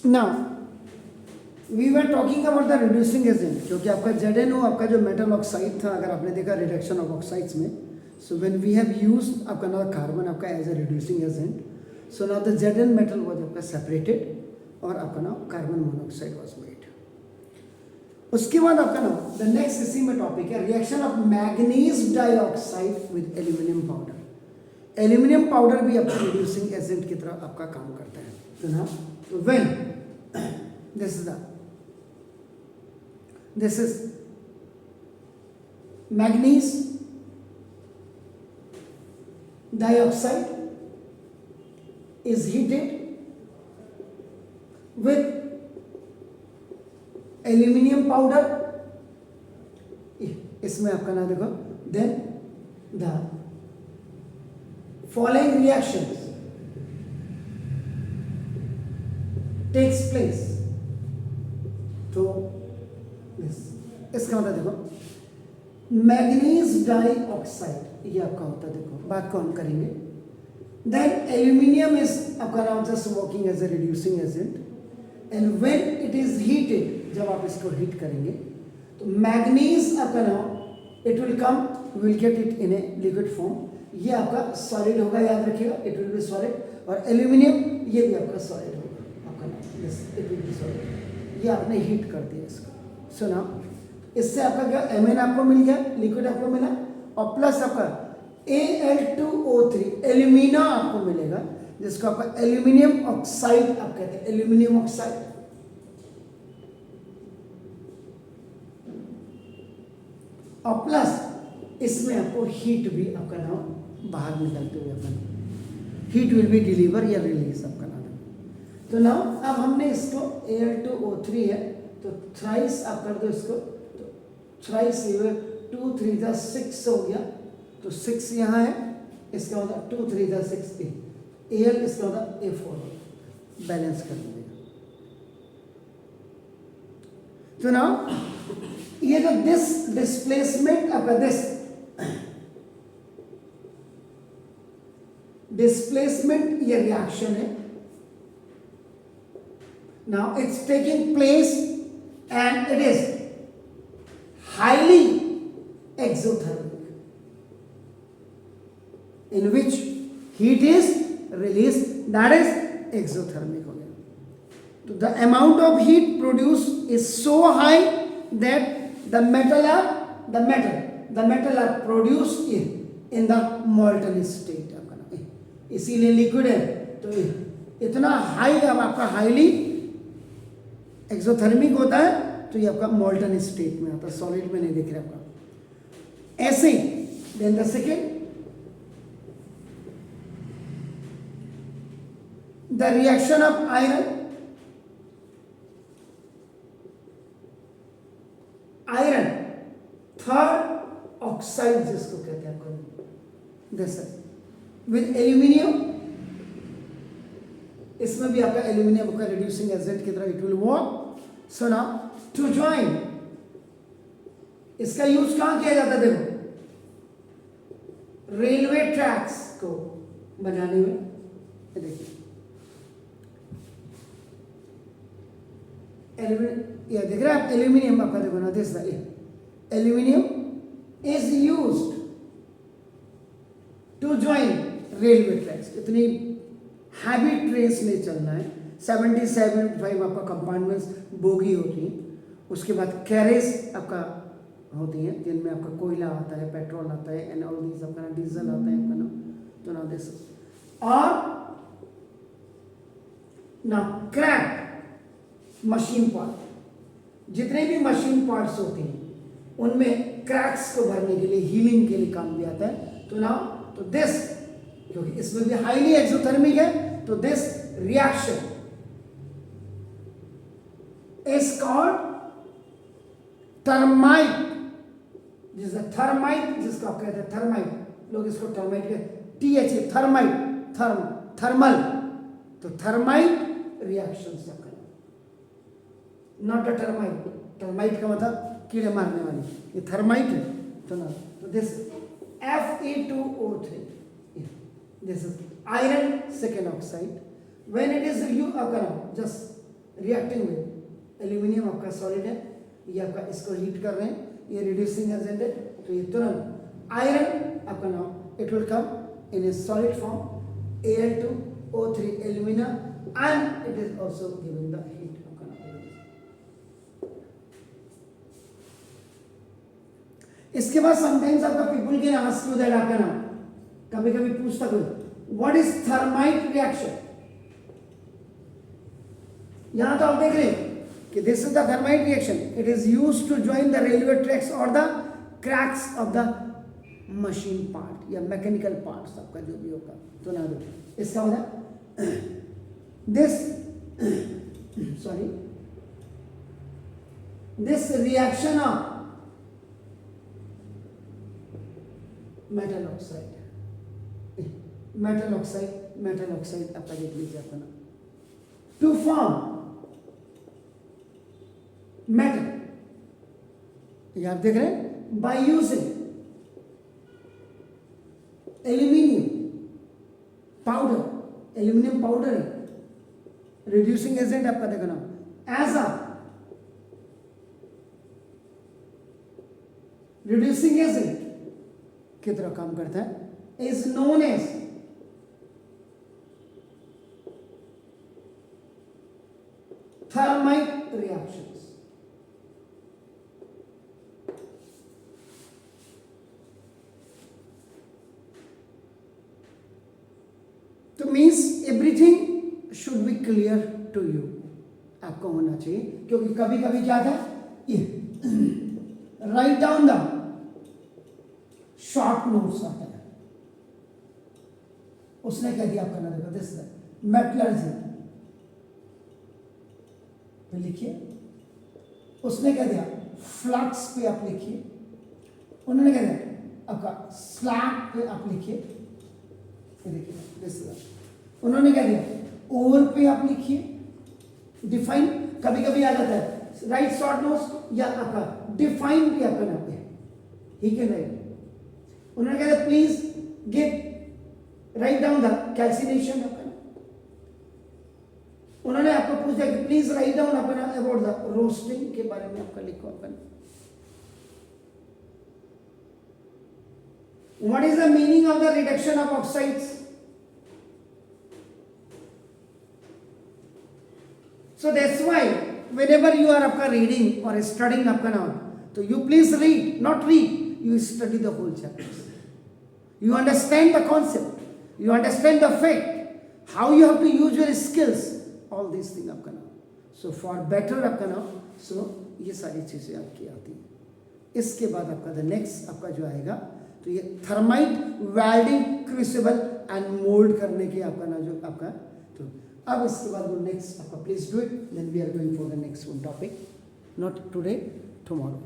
Now we were talking about the reducing agent, क्योंकि आपका ZnO आपका जो मेटल ऑक्साइड था, अगर आपने देखा रिडक्शन ऑफ ऑक्साइड्स में, so when we have used आपका ना कार्बन आपका as a reducing agent, so now the Zn metal was आपका सेपरेटेड और आपका ना कार्बन मोनोऑक्साइड वाज मेड। उसके बाद आपका ना द नेक्स्ट इसी में टॉपिक है reaction of manganese dioxide with aluminium powder. Aluminium powder भी आपका रिड्यूसिंग एजेंट की तरह आपका काम करता है। तो ना when this is manganese dioxide is heated with aluminium powder, इसमें आपका ना देखो, then the following reactions takes place। तो इसका मतलब देखो मैग्नीज डाइऑक्साइड ये आपका होता है, देखो बात को हम करेंगे। देन एल्यूमिनियम इज आपका नाम just working as a reducing agent and when it is heated, जब आप इसको हीट करेंगे तो मैग्नीज आपका नाम it will come, will get it in a liquid form, ये आपका सॉलिड होगा, याद रखिएगा इट विल बी सॉलिड। और एल्यूमिनियम ये भी आपका सॉलिड होगा, आपका नाम इट विल बी सॉलिड, ये आपने हीट कर दिया इसको। सो नाउ इससे आपका क्या Mn आपको मिल गया, लिक्विड आपको मिला, और प्लस आपका Al2O3 एल्यूमिना आपको मिलेगा, जिसको आपका एल्यूमिनियम ऑक्साइड आप कहते हैं, एल्यूमिनियम ऑक्साइड। और प्लस इसमें आपको हीट भी आपका नाम बाहर निकलते हुए अपना हीट विल बी डिलीवर या रिलीज आपका नाम। तो नाउ अब हमने इसको Al2O3 है तो थ्राइस आप कर दो इसको, तो थ्राइस ये 2 3 जा 6 हो गया, तो 6 यहाँ है, इसका मतलब 2 3 जा 6 Al, इसका मतलब A4 बैलेंस कर देंगे। तो नाउ ये जो दिस डिस्प्लेसमेंट आपका डिस्प्लेसमेंट ये रिएक्शन है, now it's taking place and it is highly exothermic, in which heat is released, that is exothermic हो गया। तो the amount of heat produced is so high that the metal are produced in the molten state आपका ना, इसीलिए liquid है तो इतना high अब आपका हाईली एक्सोथर्मिक होता है, तो ये आपका मोल्टन स्टेट में आता है, सॉलिड में नहीं दिख रहा आपका ऐसे। Then the second the reaction of iron third oxide जिसको कहते हैं आपको दिस विद एल्यूमिनियम, इसमें भी आपका एल्यूमिनियम का रिड्यूसिंग एजेंट की तरह it will work. So now to join, इसका यूज कहां किया जाता है, देखो रेलवे ट्रैक्स को बनाने में, देखिए ये देख रहे हैं आप, एल्यूमिनियम आपका देखो ना, this aluminium is used to join railway tracks. इतनी हैवी ट्रेन्स नहीं चलना है, 70-75 आपका कंपार्टमेंट्स बोगी होती हैं, उसके बाद कैरेज आपका होती हैं जिनमें आपका कोयला आता है, पेट्रोल आता है एंड ऑल दीज आपका डीजल आता है आपका ना, तो ना दिस और ना क्रैक मशीन पार्ट, जितने भी मशीन पार्ट्स होते हैं उनमें क्रैक्स को भरने के लिए, हीलिंग के लिए काम भी आता है। तो ना तो दिस, क्योंकि इसमें भी हाईली एक्सोथर्मिक है, तो this reaction is called termite, जिसका थर्माइट, जिसको आप कहते हैं थर्माइट, लोग इसको टर्माइट कहते हैं, थर्माइट, थर्मल, तो थर्माइट रिएक्शन से आपका नॉट अ टर्माइट, टर्माइट का मतलब कीड़े मारने वाली, ये थर्माइट है। तो ना तो this Fe2O3, this is iron second oxide, when it is you just reacting with aluminium आपका सॉलिड है, ये आपका इसको हीट कर रहे हैं, ये रिड्यूसिंग एजेंट है, तो ये तुरंत आयरन आपका now it will come in A solid form Al2O3 alumina and it is also giving the heat आपका नाउ। इसके बाद समटाइम्स आपका people can ask you that आपका नाउ, कभी कभी पूछता कोई व्हाट इज थर्माइट रिएक्शन। यहां तो आप देख रहे हैं कि this is the thermite reaction, it is used to join the railway tracks और the cracks of the machine part या मैकेनिकल पार्ट्स आपका जो भी होगा। तो ना दो इसका मतलब this sorry this reaction of metal oxide आपका देख लीजिए अपना टू फॉर्म मेटल, ये आप देख रहे हैं by using aluminium powder, aluminium powder है रिड्यूसिंग एजेंट आपका देखना एज अ रिड्यूसिंग एजेंट की तरह काम करता है, is known as thermite reactions. तो means everything should be clear to you, आपको होना चाहिए, क्योंकि कभी कभी क्या था ये write down the short notes आता है, उसने क्या दिया आपका ना देखो दिस मेटलर्जी पे लिखिए, उसने क्या दिया फ्लक्स पे आप लिखिए, उन्होंने क्या दिया आपका स्लैग पे आप लिखिए, देखिए उन्होंने क्या दिया ओवर पे आप लिखिए, डिफाइन कभी कभी आ जाता है राइट शॉर्ट नोट्स या आपका डिफाइन भी आपका नाम है, ही कैन राइट। उन्होंने कहा था please give right down the calcination आपका, उन्होंने आपको पूछा कि प्लीज राइट डाउन अपना अबाउट द रोस्टिंग के बारे में आपका लिखो अपन। What is the meaning of the reduction of oxides? So that's why whenever you are आपका reading or studying आपका नाम, तो you please read, not read, you study the whole chapter. You understand the concept, you understand the fact, how you have to use your skills, all these things आपका नाम. So for better आपका नाम, so ये सारी चीजें आपकी आती हैं। इसके बाद आपका the next आपका जो आएगा तो ये thermite welding crucible and mould करने के आपका ना जो आपका, तो अब इसके बाद वो नेक्स्ट आपका please do it, then we are going for the next one topic, not today, tomorrow.